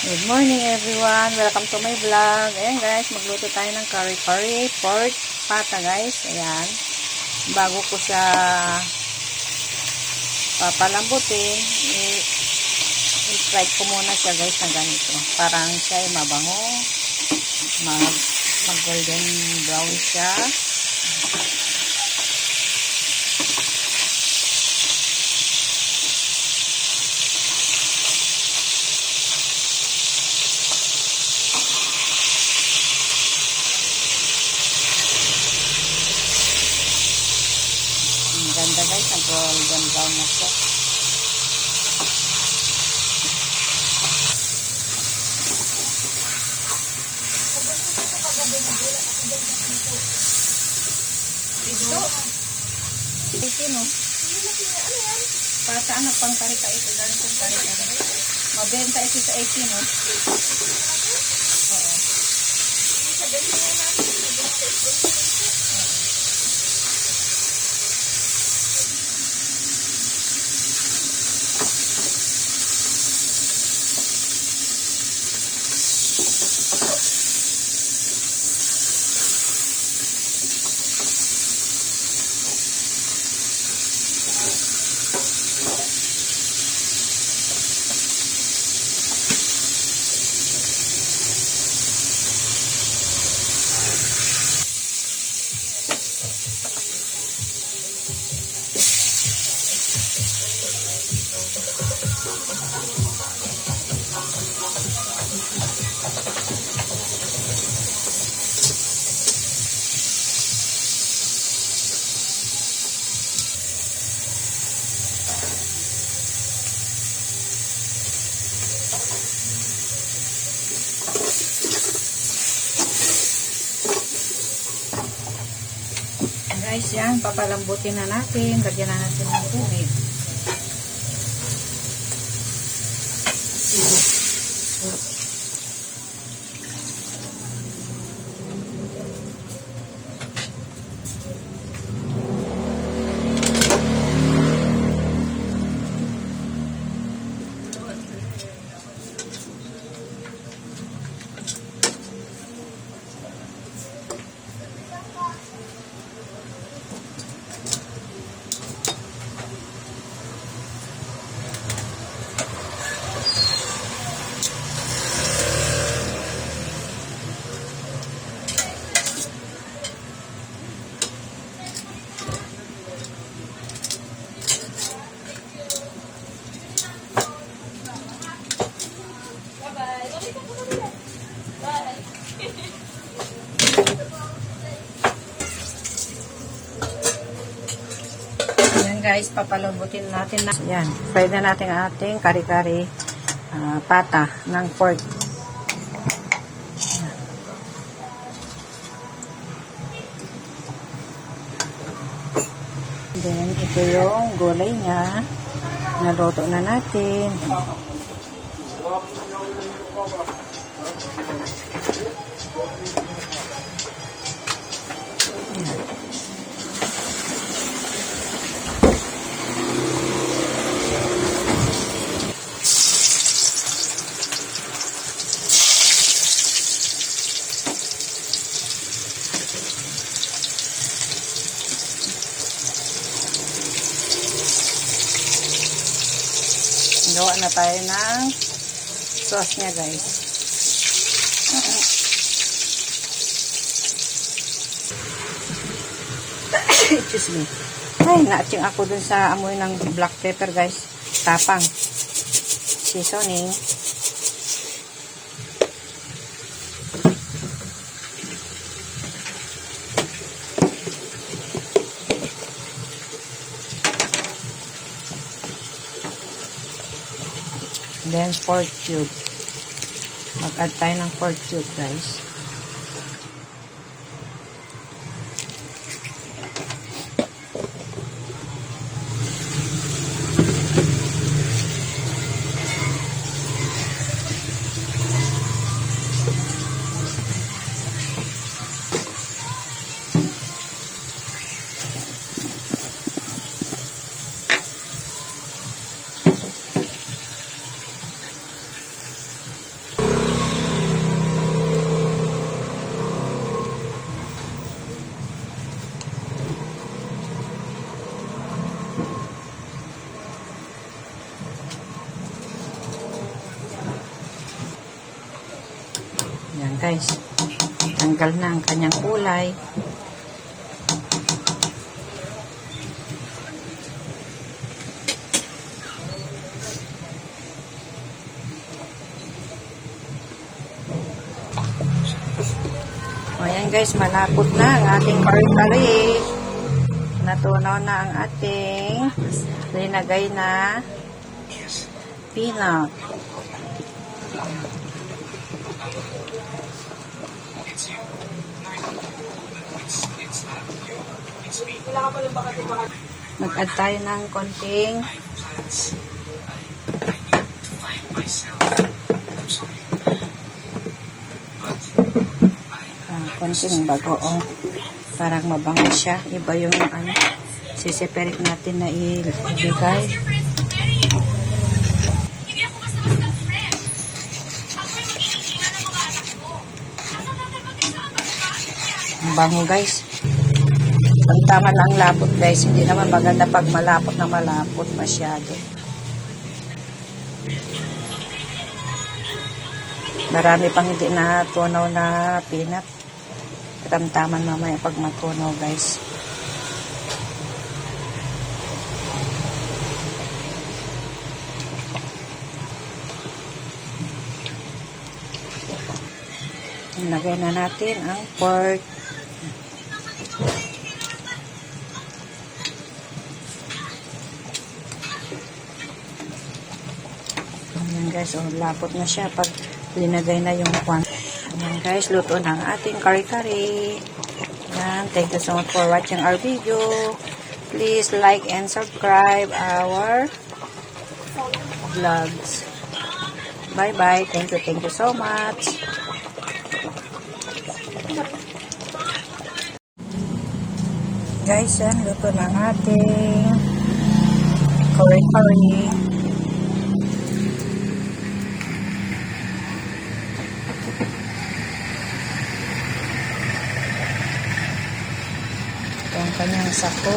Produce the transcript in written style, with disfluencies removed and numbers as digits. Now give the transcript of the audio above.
Good morning everyone. Welcome to my vlog. Ayan guys, magluto tayo ng curry pork pata guys. Ayan. Bago ko siya papalambutin, i-fry ko muna siya guys na ganito. Parang siya ay mabango. Mag golden brown siya. Ganda guys, ang golden brown na siya. Ito no? Para saan ang pangkarika ito? Galing kong karika. Mabenta ito sa 18 no? Oo. Guys, yan, papalambutin na natin. Lagyan na natin ng tubig. Guys, papalambutin natin na. Yan, fry na natin ang ating kari-kari pata ng pork. Yan. Then, ito yung gulay niya. Naluto na natin. Gawa na tayo ng sauce niya guys. Excuse me. Ay, na-aching ako dun sa amoy ng black pepper guys. Tapang. Seasoning. Then, pork cube. Mag-add tayo ng pork cube, guys. Ayan guys. Tanggal na ang kanyang kulay. Ayan guys, malapot na ang ating kare-kare. Natunaw na ang ating linagay na peanut. Mag-add tayo ng konting konting bagoong. Parang mabango siya. Iba yung siseperate natin na ibigay. Ang bango guys. Ang tama lang lapot guys. Hindi naman maganda pag malapot na malapot masyado. Marami pang hindi na tunaw na peanut. Tamtaman mamaya pag matunaw guys. Ilagay na natin ang pork. Ayan guys, lapot na siya pag linagay na yung kwan. Ayan guys, luto ng ating kare-kare. Ayan, thank you so much for watching our video. Please like and subscribe our vlogs. Bye-bye. Thank you so much. Guys, yan, luto ng ating kare-kare. Ang kanyang sako.